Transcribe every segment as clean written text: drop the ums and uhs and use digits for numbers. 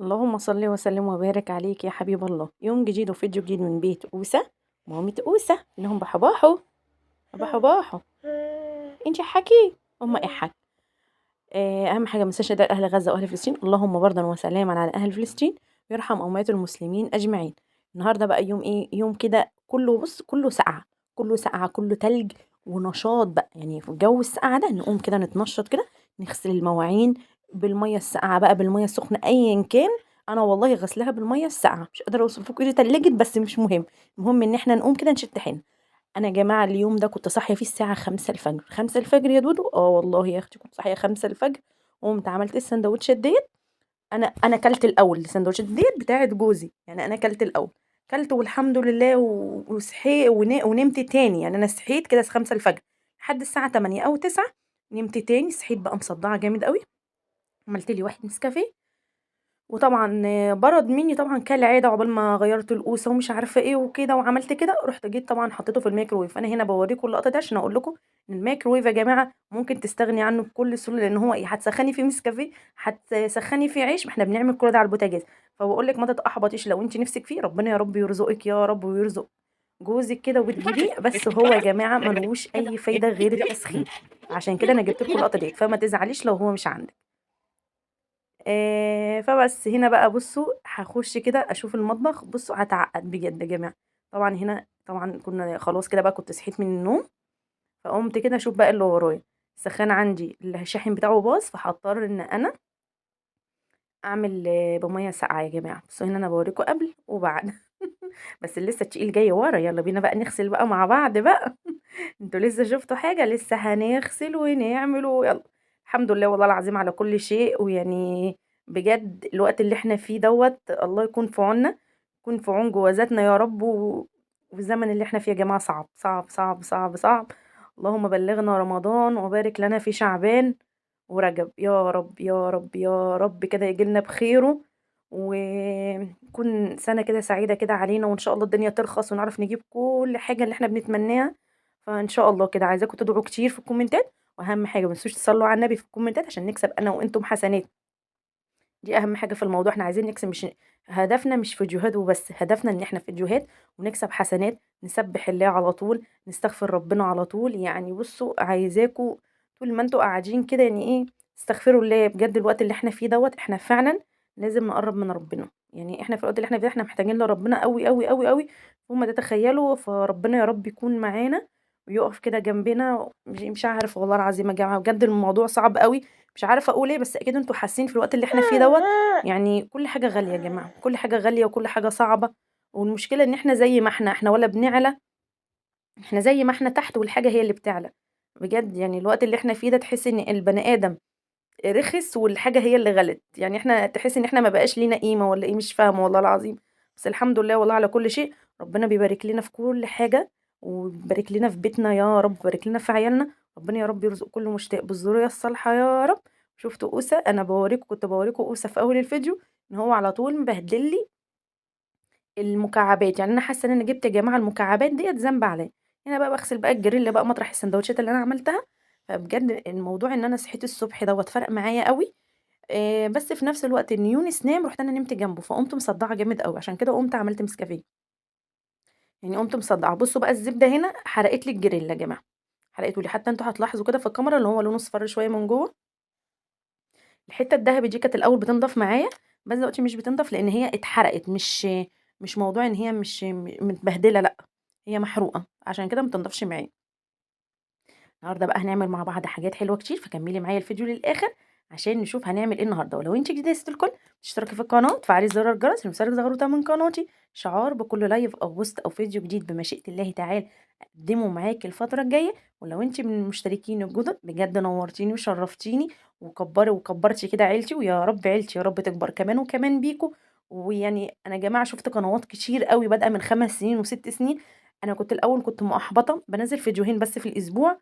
اللهم صل وسلم وبارك عليك يا حبيب الله. يوم جديد وفيديو جديد من بيت أوسة. مامة أوسة إنهم بحباحوا بحباحوا. انتي حكي أم إحك. أهم حاجة منساش نداء أهل غزة وأهل فلسطين، اللهم بردا وسلاما على أهل فلسطين ويرحم أموات المسلمين أجمعين. النهاردة بقى يوم إيه؟ يوم كده كله بص كله سقعة، كله سقعة، كله تلج ونشاط بقى. يعني في الجو السقعة ده نقوم كده نتنشط كده، نغسل المواعين بالمية الساقعة بقى بالمية السخنة أيا كان. أنا والله غسلها بالمية الساقعة، مش قادرة أوصف لكم إيه تلجت، بس مش مهم. المهم إن إحنا نقوم كده نشد حيلنا. أنا يا جماعة اليوم ده كنت صاحية فيه الساعة 5 الفجر. 5 الفجر يا دودو، والله يا أختي كنت صاحية 5 الفجر. قمت عملت السندوتشات ديّة. أنا كلت الأول السندوتشات ديّة بتاعة جوزي، يعني أنا كلت الأول، كلت والحمد لله وصحي ونمت تاني. يعني أنا صحيت كده 5 الفجر لحد الساعة 8 أو 9، نمت تاني. صحيت بقى مصدعة جامد أوي، عملت لي 1 نسكافيه، وطبعًا برد مني طبعًا كالعادة عقبال ما غيّرت القوسة ومش عارفة إيه وكده وعملت كده، رُحت جيت طبعًا حطيته في الميكروويف. أنا هنا باوريكم اللقطة دي عشان أقول لكم إن الميكروويف يا جماعة ممكن تستغني عنه بكل سهولة، لإن هو إيه، هتسخّني فيه نسكافيه، هتسخّني فيه عيش، ما إحنا بنعمل كل ده على البوتاجاز. فباقول لِك ما تتأحبطيش لو أنتِ نِفسِك فيه، ربنا يا رب يرزقِك يا رب ويرزق جوزِك كده وتجيبيه، بس هو يا جماعة ما لهوش أي فايدة غير التسخين، عشان كده أنا جبت لكم اللقطة ديّة، فما تزعليش لو هو مش عندِك. فبس هنا بقى بُصّوا، هاخُش كده أشوف المطبخ. بُصّوا هاتعقّد بجد يا جماعة. طبعًا هنا طبعًا كنا خلاص كده بقى كنت صحيت من النوم، فقُمت كده أشوف بقى اللي ورايا. السخّان عندي الشاحن بتاعه باظ، فهاضطر إن أنا أعمل بمَيّة ساقعة يا جماعة. بُصّوا هنا أنا باوريكم قبل وبعد. بس لسه التقيل جاي ورا، يالّا بينا بقى نغسل بقى مع بعض بقى. أنتم لسه شُفتوا حاجة؟ لسه هنغسل ونعمل ويالّا. الحمد لله والله العظيم على كل شيء، ويعني بجد الوقت اللي إحنا فيه دوّة الله يكون في عوننا، يكون في عون جوازاتنا يا رب، والزمن اللي إحنا فيه يا جماعة صعب، صعب، صعب، صعب، صعب. اللهم بلّغنا رمضان وبارك لنا في شعبان ورجب، يا رب، يا رب، يا رب كده ييجي لنا بخيره، وتكون سَنة كده سعيدة كده علينا، وإن شاء الله الدنيا ترخص ونعرف نجيب كل حاجة اللي إحنا بنتمناها. فإن شاء الله كده عايزاكم تدعوا كتير في الكومنتات، وأهم حاجة ما تنسوش تصلّوا على النبي في الكومنتات عشان نكسب أنا وأنتم حسنات. دي أهم حاجة في الموضوع، إحنا عايزين نكسب، مش هدفنا مش فيديوهات وبس، هدفنا إن إحنا فيديوهات ونكسب حسنات، نسبّح الله على طول، نستغفر ربنا على طول. يعني بُصّوا عايزاكم طول ما أنتم قاعدين كده يعني إيه، استغفروا الله. بجد الوقت اللي إحنا فيه دوّة إحنا فعلًا لازم نقرّب من ربنا. يعني إحنا في الوقت اللي إحنا فيه ده إحنا محتاجين لربنا أوي، أوي، أوي، أوي فوق ما تتخيلوا. فربنا يا رب يكون معانا ويُقف كده جنبنا. مش عارفة والله العظيم يا جماعة بجد الموضوع صعب أوي. مش عارفة أقول إيه، بس أكيد أنتم حاسين في الوقت اللي إحنا فيه دوّة. يعني كل حاجة غالية يا جماعة، كل حاجة غالية وكل حاجة صعبة. والمشكلة إن إحنا زي ما إحنا ولا بنعلى، إحنا زي ما إحنا تحت والحاجة هي اللي بتعلى. بجد يعني الوقت اللي إحنا فيه ده تحسي إن البني آدم رخِص والحاجة هي اللي غلت. يعني إحنا تحسي إن إحنا ما بقاش لينا قيمة والّا إيه، مش فاهمة والله العظيم. بس الحمد لله والله على كل شيء. ربنا بيبارك لنا في كل حاجة، وبيبارك لنا في بيتنا يا رب، ويبارك لنا في عيالنا. ربنا يا رب يرزق كل مشتاق بالذرية الصالحة يا رب. شُفتوا أوسة، أنا كنت باوريكم أوسة في أول الفيديو، إن هو على طول مبهدل لي المكعبات. يعني أنا حاسة إن أنا جِبت يا جماعة المكعبات ديّة ذنب عليّا. هنا بقى باغسل بقى الجريل بقى مطرح الساندوتشات اللي أنا عملتها. فبجد الموضوع إن أنا صحيت الصبح دوّة فرق معايا أوي. بس في نفس الوقت إن يونس نام، رُحت أنا نمت جنبه، فقُمت مصدّعة جامد أوي، عشان كده قُمت عملت نسكافيه. يعني قُمت مصدّعة. بُصّوا بقى الزبدة هنا حرقت لي الجريل يا جماعة، حرقته لي. حتى أنتم هتلاحظوا كده في الكاميرا اللي هو لونه اصفر شوية من جوّه. الحتة الدهبي دي كانت الأول بتنضف معايا، بس دلوقتي مش بتنضف لإن هي اتحرقت. مش موضوع إن هي مش متبهدلة لأ، هي محروقة، عشان كده ما بتنضفش معايا. النهارده بقى هنعمل مع بعض حاجات حلوة كتير، فكمّلي معايا الفيديو للآخر عشان نشوف هنعمل إيه النهارده. ولو أنتِ جديدة يا ست الكل تشتركي في القناة وتفعلي زر الجرس ليوصلِك زغروطة من قناتي، شعار بكل لايف أو بوست أو فيديو جديد بمشيئة الله تعالى أقدّمه معاكِ الفترة الجاية. ولو أنتِ من المشتركين الجدد بجد نورتيني وشرفتيني، وكبرتِ كده عيلتي، ويا رب عيلتي يا رب تكبر كمان وكمان بيكم. ويعني أنا يا جماعة شُفت قنوات كتير أوي بادئة من 5 سنين و6 سنين. أنا كنت الأول كنت مُحبطة، بانزّل فيديوهين بس في الأسبوع.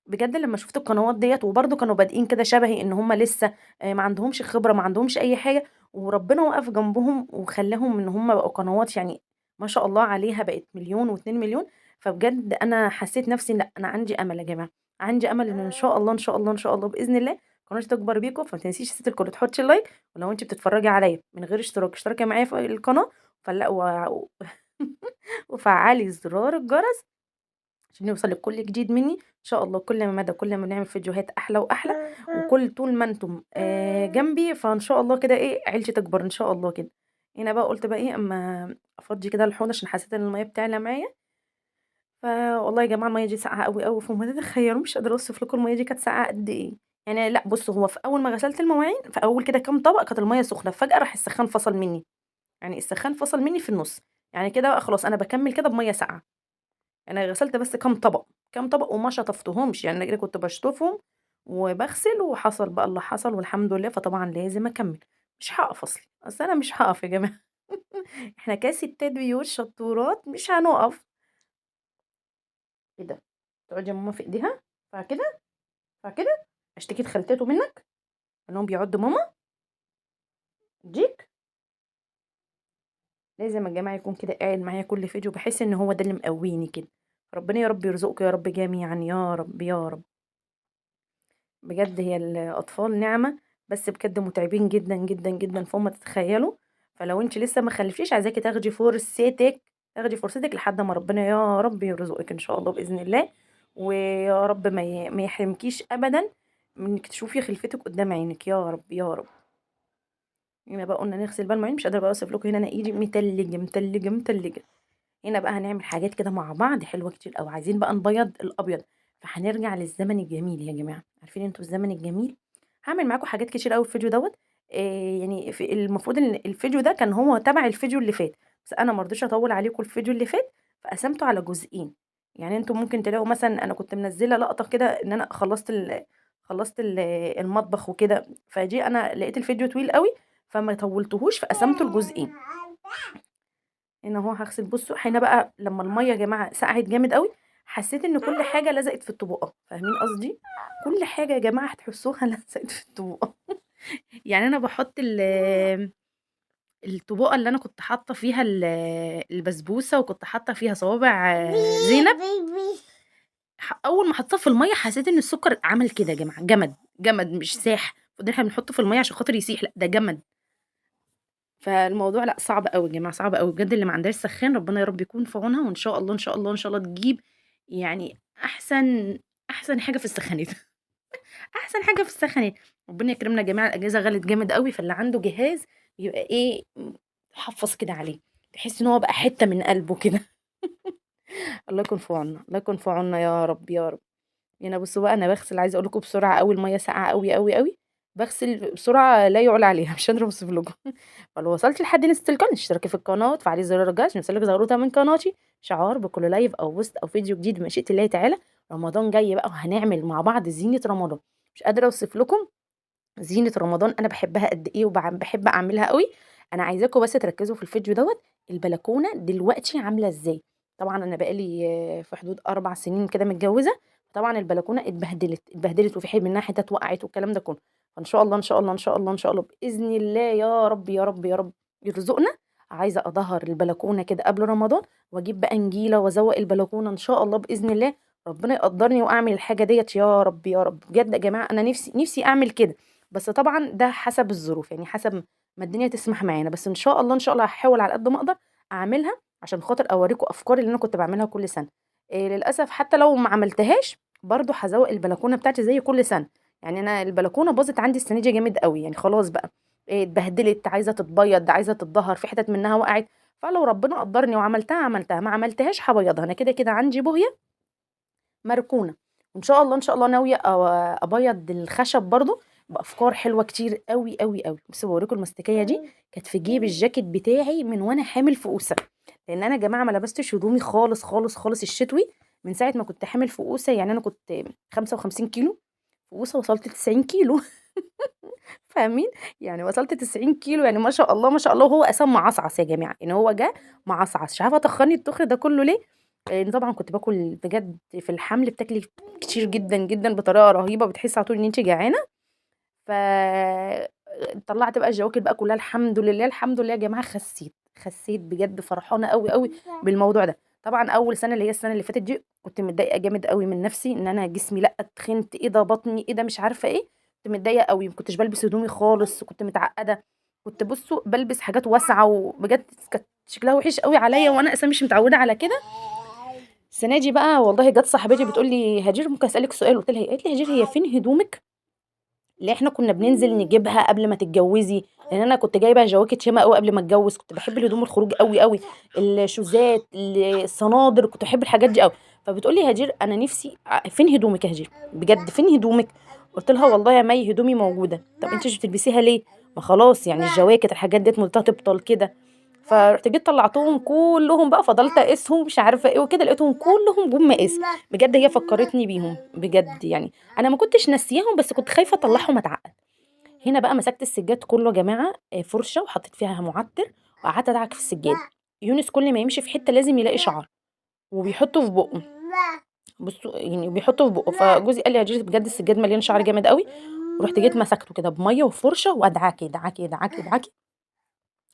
بجد لمّا شُفت القنوات ديّة وبرضه كانوا بادئين كده شبهي، إن هُم لسه ما عندهمش خبرة، ما عندهمش أي حاجة، وربنا وقف جنبهم وخلّاهم إن هُم بقوا قنوات يعني ما شاء الله عليها بقت 1.000.000 و2.000.000. فبجد أنا حسّيت نَفْسي لأ، أنا عندي أمل يا جماعة، عندي أمل إن إن شاء الله، إن شاء الله، إن شاء الله بإذن الله قناتي تكبر بيكم. فما تنسيش يا ست الكل تحطي اللايك، ولو انت بتتفرجي عليا من غير اشتراك اشتركي معايا في القناه، فلا وفعلي زرار الجرس عشان يوصلك كل جديد مني ان شاء الله. كل ما مدى كل ما نعمل فيديوهات احلى واحلى، وكل طول ما انتم جنبي فان شاء الله كده ايه عيلتي تكبر ان شاء الله كده. هنا بقى قلت بقى ايه اما افضي كده الحوض عشان حسيت ان الميه بتعلى معايا. فوالله يا جماعه الميه دي ساقعه قوي قوي فوق ما تتخيلوا، مش قادره اوصف لكم الميه دي كانت ساقعه قد ايه. يعني لا بصوا، هو في اول ما غسلت المواعين في اول كده كام طبق كانت الميه سخنه، فجاه راح السخان فصل مني. يعني السخان فصل مني في النص. يعني كده بقى خلاص انا بكمل كده بميه ساقعه. انا غسلت بس كام طبق، كام طبق وما شطفتهمش، يعني أنا كده كنت بشطفهم وبغسل وحصل بقى اللي حصل والحمد لله. فطبعا لازم اكمل، مش هقف اصل انا مش هقف يا جماعه. احنا كستات بيوت شطورات مش هنقف. ايه ده؟ تقعدي يا ماما في ايديها فكده فكده اشتكي خالتته منك انهم بيعضوا ماما ديك. لازم يا جماعه يكون كده قاعد معايا كل فيديو، بحس ان هو ده اللي مقويني كده. ربنا يا رب يرزقكم يا رب جميعا يا رب يا رب. بجد هي الأطفال نعمة، بس بجد متعبين جدًا، جدًا، جدًا فوق ما تتخيلوا. فلو أنتِ لسه ما خلفتيش عايزاكِ تاخدي فرصتِك، تاخدي فرصتِك لحد ما ربنا يا رب يرزقِك إن شاء الله بإذن الله. ويا رب ما يحرمكيش أبدًا من إنِك تشوفي خلفتِك قدام عينِك يا رب، يا رب. هنا بقى قلنا نغسل بقى المواعين، مش قادرة بقى أوصف لكم، هنا أنا إيدي متلجة، متلجة، متلجة. هنا بقى هنعمل حاجات كده مع بعض حلوة كتير أوي، عايزين بقى نبيض الأبيض. فهنرجع للزمن الجميل يا جماعة، عارفين انتوا الزمن الجميل. هعمل معاكم حاجات كتير أوي في الفيديو دوت. يعني في المفروض ان الفيديو ده كان هو تبع الفيديو اللي فات، بس انا مرضتش اطول عليكم الفيديو اللي فات فقسمته على جزئين. يعني انتوا ممكن تلاقوا مثلا انا كنت منزله لقطه كده ان انا خلصت المطبخ وكده، فدي انا لقيت الفيديو طويل قوي فما طولتهوش فقسمته لجزئين. هنا اهو هغسل. بصوا هنا بقى لما الميه يا جماعه سقعت جامد قوي حسيت ان كل حاجه لزقت في الطبقه، فاهمين قصدي؟ كل حاجه يا جماعه هتحسوها لزقت في الطبقه. يعني انا بحط الطبقه اللي انا كنت حاطه فيها البسبوسه وكنت حاطه فيها صوابع زينب. اول ما حطيتها في الميه حسيت ان السكر عمل كده يا جماعه، جمد جمد مش ساح. المفروض احنا بنحطه في الميه عشان خاطر يسيح، لا ده جمد. فالموضوع لأ صعب أوي يا جماعة، صعب أوي بجد. اللي ما عندهاش سخّان ربنا يا رب يكون في عونها، وإن شاء الله، إن شاء الله، إن شاء الله تجيب يعني أحسن حاجة في السخانات. أحسن حاجة في السخانات. ربنا يكرمنا جميعًا، الأجهزة غلت جامد أوي، فاللي عنده جهاز يبقى إيه، حفّظ كده عليه، تحس إن هو بقى حتّة من قلبه كده. الله يكون في عوننا، الله يكون في عوننا يا رب، يا رب. هنا بُصّوا بقى أنا باغسل، عايزة أقول لكم بسرعة أوي، المَيّة ساقعة أوي، أوي، أوي. باغسل بسرعة لا يُعلى عليها، مش قادرة أوصف لكم. فلو وصلتِ لحد نص القناة اشتركي في القناة وتفعلي زر الجرس عشان يوصلِك زغروطة من قناتي، إشعار بكل لايف أو بوست أو فيديو جديد بمشيئة الله تعالى. رمضان جاي بقى وهنعمل مع بعض زينة رمضان، مش قادرة أوصف لكم زينة رمضان أنا باحبها قد إيه باحب أعملها أوي. أنا عايزاكم بس تركّزوا في الفيديو دوّة، البلكونة دلوقتي عاملة إزاي. طبعًا أنا بقى لي في حدود 4 سنين كده متجوّزة، طبعًا البلكونة اتبهدلت، اتبهدلت وفي منها حتت وقعت والكلام ده كلّه. فإن شاء الله، إن شاء الله، إن شاء الله، إن شاء الله بإذن الله يا رب، يا رب، يا رب يرزقنا. عايزة أدهّر البلكونة كده قبل رمضان وأجيب بقى نجيلة وأزوّق البلكونة إن شاء الله بإذن الله. ربنا يقدّرني وأعمل الحاجة ديّة يا رب، يا رب. بجد يا جماعة أنا نِفْسي أعمل كده. بس طبعًا ده حسب الظروف، يعني حسب ما الدنيا تسمح معانا، بس إن شاء الله، إن شاء الله هاحاول على قد ما أقدر أعملها، عشان خاطر أورّيكم أفكاري اللي أنا كنت باعملها كل سنة. للأسف حتى لو ما عملتهاش برضه هازوّق البلكونة بتاعتي زي كل سنة. يعني أنا البلكونة باظت عندي السنة دي جامد أوي، يعني خلاص بقى اتبهدلت، عايزة تتبيض، عايزة تتدهور، في حتت منها وقعت. فلو ربنا قدّرني وعملتها، عملتها، ما عملتهاش هابيضها. أنا كده عندي بوية مركونة، وإن شاء الله، إن شاء الله ناوية أبيض الخشب برضه بأفكار حلوة كتير أوي، أوي، أوي. بُصّوا باوريكم المستكية دي كانت في جيب الجاكيت بتاعي من وأنا حامل في أوسة، لإن أنا يا جماعة ما لبستش هدومي خالص، خالص، خالص الشتوي من ساعة ما كنت حامل في أوسة. يعني أنا كنت 55 كيلو، في أوسة وصلت 90 كيلو. فاهمين؟ يعني وصلت 90 كيلو، يعني ما شاء الله، ما شاء الله. وهو أساسًا معصعص يا جماعة، يعني هو جه معصعص، مش عارفة تخنّي التخن ده كله ليه. لإن طبعًا كنت باكل بجد في الحمل بتاكلي كتير جدًا، جدًا بطريقة رهيبة، بتحسّي على طول إن أنتِ جعانة. ف طلّعت بقى الجواكت بقى كلّها الحمد لله، الحمد لله يا جماعة خسّيت، خسّيت بجد فرحانة أوي، أوي بالموضوع ده. طبعًا أول سنة اللي هي السنة اللي فاتت دي كنت متضايقة جامد أوي من نَفْسي، إن أنا جسمي لأ اتخنت، إيه ده بطني، إيه ده مش عارفة إيه. كنت متضايقه قوي، ما كنتش بلبس هدومي خالص، كنت متعقده، كنت بصوا بلبس حاجات واسعه، وبجد كانت شكلها وحش قوي عليا، وانا اصلا مش متعوده على كده. السنه دي بقى والله جت صاحبتي بتقول لي هاجر ممكن اسالك سؤال؟ قلت لها قالت لي هاجر هي فين هدومك اللي احنا كنا بننزل نجيبها قبل ما تتجوزي؟ لان انا كنت جايبه جواكت شيما قوي قبل ما اتجوز، كنت بحب الهدوم الخروج قوي قوي، الشوزات الصنادر، كنت بحب الحاجات دي قوي. فبتقول لي هاجر انا نفسي فين هدومك يا هاجر بجد فين هدومك؟ قلت لها والله يا مي هدومي موجوده. طب انت مش بتلبسيها ليه؟ ما خلاص يعني الجواكت الحاجات ديت مدتها تبطل كده. فرحت جيت طلعتهم كلهم بقى، فضلت اقيسهم مش عارفه ايه وكده، لقيتهم كلهم جم مقاس. بجد هي فكرتني بيهم بجد يعني، انا ما كنتش ناسياهم بس كنت خايفه اطلعهم اتعقد. هنا بقى مسكت السجاد كله يا جماعه فرشه وحطيت فيها معطر، وقعدت ادعك في السجاد. يونس كل ما يمشي في حته لازم يلاقي شعر وبيحطه في بقه. بصوا يعني بيحطه في بقه. فجوزي قال لي يا جيس بجد السجاد مليان شعر جامد قوي. ورحت جيت مسكته كده بميه وفرشه وادعكي ادعكي ادعكي ادعكي،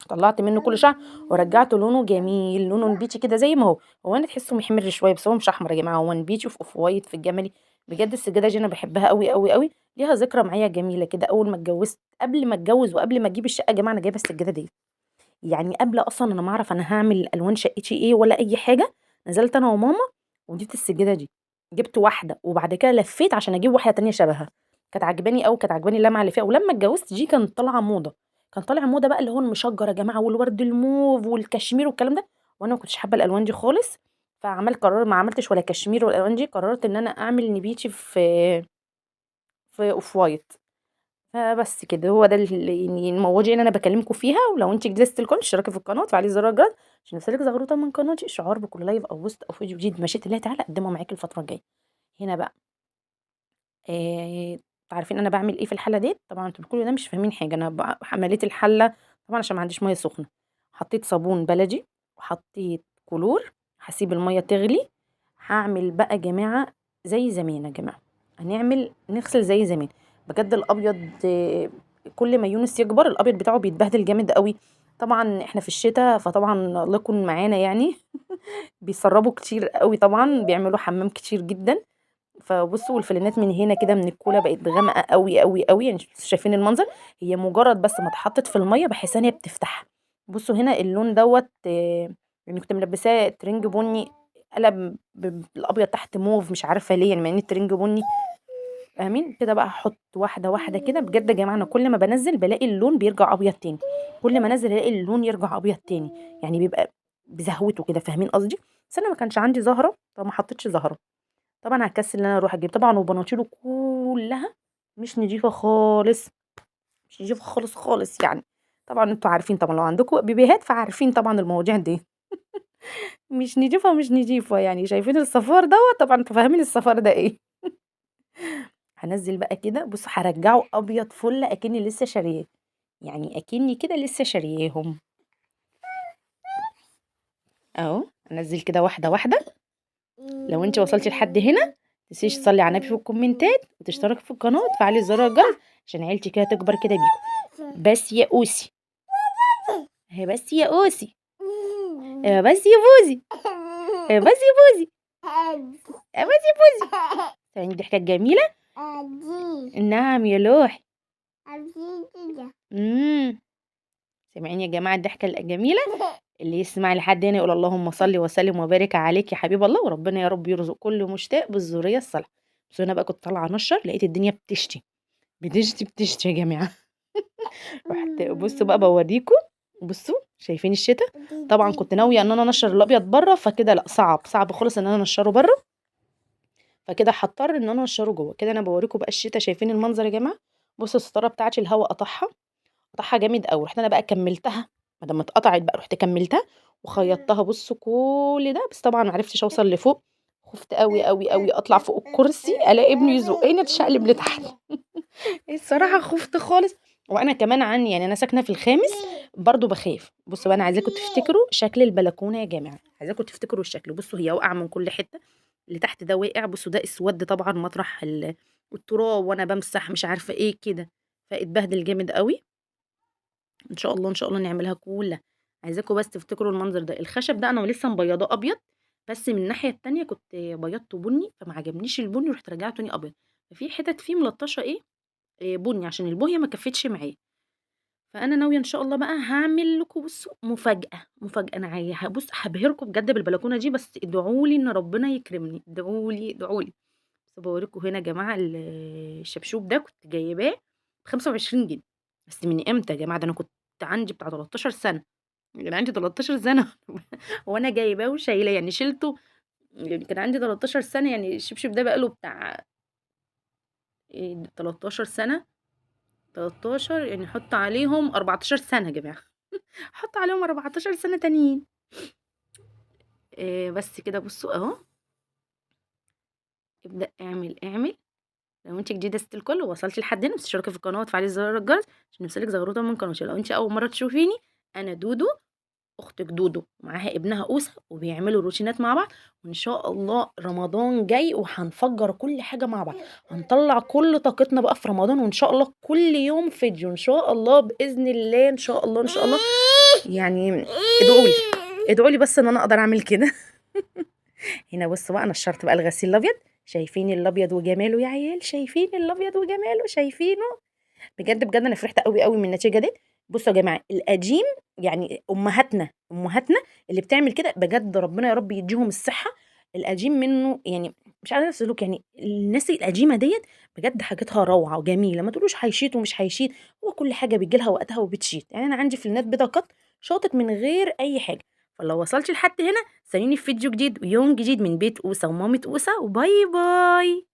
طلعت منه كل شعر ورجعته لونه جميل، لونه نبيتي كده زي ما هو. هو انا تحسه محمر شويه بس هو مش احمر يا جماعه، هو نبيتي في اوف وايت في الجملي. بجد السجاده دي انا بحبها قوي قوي قوي، ليها ذكرى معايا جميله كده. اول ما اتجوزت قبل ما اتجوز وقبل ما اجيب الشقه يا جماعه انا جايبه السجاده دي، يعني قبل اصلا انا ما اعرف انا هعمل الوان شقتي ايه ولا اي حاجه. نزلت انا وماما وجبت السجاده دي، جبت واحده وبعد كده لفيت عشان اجيب واحده تانية شبهها. كانت عجباني قوي، كانت عجباني اللمعه اللي فيها. ولما اتجوزت دي كانت طالعه موضه، كان طالع موضه بقى اللي هو المشجر يا جماعه والورد الموف والكشمير والكلام ده، وانا ما كنتش حابه الالوان دي خالص. فعملت قرار ما عملتش ولا كشمير ولا الالوان دي، قررت ان انا اعمل نبيتي في اوف وايت. فبس كده هو ده يعني المواضيع اللي انا بكلمكم فيها. ولو انت جديده الكل اشتركي في القناه وفعلي زر الجرس عشان يوصلك زغروطه من قناتي اشعار بكل لايف او بوست او فيديو جديد مشيت الله تعالى اقدمه معاكي الفتره الجايه. هنا بقى آه عارفين انا بعمل ايه في الحله ديت؟ طبعا انتوا كل ده مش فاهمين حاجه. انا مليت الحله طبعا عشان ما عنديش ميه سخنه، حطيت صابون بلدي وحطيت كلور، هسيب الميه تغلي. هعمل بقى يا جماعه زي زمان يا جماعه، هنعمل نغسل زي زمان. بجد الابيض كل ما يونس يكبر الابيض بتاعه بيتبهدل جامد قوي. طبعا احنا في الشتاء فطبعا الله يكون معانا يعني بيسربوا كتير قوي، طبعا بيعملوا حمام كتير جدا. فبصوا والفلينات من هنا كده من الكولا بقت غامقه قوي قوي قوي، يعني شايفين المنظر؟ هي مجرد بس ما اتحطت في الميه بحيث ان هي بتفتح. بصوا هنا اللون دوت يعني كنت ملبساه ترنج بني قلب بالابيض تحت موف، مش عارفه ليه يعني مع ان الترنج بني. فاهمين كده بقى؟ هحط واحده واحده كده. بجد يا جماعه انا كل ما بنزل بلاقي اللون بيرجع ابيض تاني، كل ما انزل الاقي اللون يرجع ابيض تاني، يعني بيبقى بزهوته كده. فاهمين قصدي؟ بس انا ما كانش عندي زهره فما حطيتش زهره. طبعا هكسل ان انا اروح اجيب طبعا، وبناطيله كلها مش نضيفه خالص، مش نضيفه خالص خالص يعني. طبعا انتوا عارفين طبعا لو عندكم بيبيهات فعارفين طبعا المواضيع دي مش نضيفه مش نضيفه يعني. شايفين الصفار دوت؟ طبعا انتوا فاهمين الصفار ده ايه. هنزل بقى كده بص هرجعه ابيض فل اكني لسه شارياه، يعني اكني كده لسه شارياهم. اهو انزل كده واحده واحده. لو انت وصلتي لحد هنا تنسيش تصلي على النبي في الكومنتات وتشترك في القناه وتفعلي زر الجرس عشان عيلتي كده تكبر كده بيكم. بس يا اوسي، هي بس يا اوسي، بس يا بوزي، بس يا بوزي، بس يا بوزي. سامعين الضحكه الجميله؟ نعم يا لوحي. امم سامعين يا جماعه الضحكه الجميله؟ اللي يسمع لحد هنا يقول اللهم صل وسلم وبارك عليك يا حبيب الله، وربنا يا رب يرزق كل مشتاق بالذريه الصالحه. بس انا بقى كنت طالعه نشر لقيت الدنيا بتشتي بتشتي يا جماعه. رحت بصوا بقى بوريكم. بصوا شايفين الشتا؟ طبعا كنت ناويه ان انا انشر الابيض بره، فكده لا، صعب خالص ان انا انشره بره، فكده هضطر ان انا انشره جوه. كده انا بوريكم بقى الشتا. شايفين المنظر يا جماعه؟ بصوا الستاره بتاعتي الهواء قطعها جامد قوي. رحت انا بقى كملتها ما دام اتقطعت بقى، رحت كملتها وخيطتها. بصوا كل ده بس طبعا ما عرفتش اوصل لفوق، خفت قوي قوي قوي اطلع فوق الكرسي الاقي ابني يزقني اتشقلب لتحت. الصراحه خفت خالص. وانا كمان عني يعني انا ساكنه في الخامس برضو بخاف. بصوا بقى انا عايزاكم تفتكروا شكل البلكونه يا جماعه، عايزاكم تفتكروا الشكل. بصوا هي واقعه من كل حته، اللي تحت ده واقع. بصوا ده اسود طبعا مطرح التراب وانا بمسح مش عارفه ايه كده، فاتبهدل جامد قوي. ان شاء الله ان شاء الله نعملها كلها. عايزاكم بس تفتكروا المنظر ده. الخشب ده انا لسه مبيضاه ابيض، بس من الناحيه التانية كنت بيضته بني فما عجبنيش البني، رحت رجعته تاني ابيض. ففي حتت فيه ملطشه ايه بني عشان البويه ما كفتش معايا. فانا ناويه ان شاء الله بقى هعمل لكم بصوا مفاجاه، مفاجاه. انا بص هبهركم بجد بالبلكونه دي، بس ادعوا لي ان ربنا يكرمني، ادعوا لي ادعوا لي. بس بوريكم هنا يا جماعه الشبشوب ده كنت جايباه ب 25 جنيه. بس من امتى يا جماعه؟ ده انا كنت عندي بتاع 13 سنه. كان عندي 13 سنه وانا جايباه وشايلاه، يعني شيلته. يعني كان عندي 13 سنه، يعني الشبشب ده بقاله بتاع 13 سنه. 13 يعني حط عليهم 14 سنه يا جماعه. حط عليهم 14 سنه تانيين. بس كده بصوا اهو. ابدأ اعمل اعمل. لو انت جديده ست الكل ووصلتي لحد هنا، تشتركي في القناه وتفعلي زر الجرس عشان يوصلك زغروطه من قناتي. لو انت اول مره تشوفيني، انا دودو، اختك دودو معاها ابنها اوسه، وبيعملوا روتينات مع بعض. وان شاء الله رمضان جاي وهنفجر كل حاجه مع بعض، هنطلع كل طاقتنا بقى في رمضان، وان شاء الله كل يوم فيديو ان شاء الله باذن الله، ان شاء الله ان شاء الله. يعني ادعوا لي، ادعوا لي بس ان انا اقدر اعمل كده. هنا بصوا بقى، انا الشرط بقى الغسيل الابيض. شايفين الابيض وجماله يا عيال؟ شايفين الابيض وجماله؟ شايفينه؟ بجد بجد انا فرحت قوي قوي من النتيجه دي. بصوا يا جماعه القديم، يعني امهاتنا اللي بتعمل كده بجد، ربنا يا رب يديهم الصحه. القديم منه يعني مش عارفه اسلوك، يعني الناس القديمه ديت بجد حاجتها روعه وجميله. ما تقولوش هيشيط ومش هيشيط، هو كل حاجه بيجي لها وقتها وبتشيط. يعني انا عندي في النت بيضه قط شاطت من غير اي حاجه. فلو وصلت لحد هنا، استنوني في فيديو جديد ويوم جديد من بيت اوسه ومامة اوسه، وباي باي.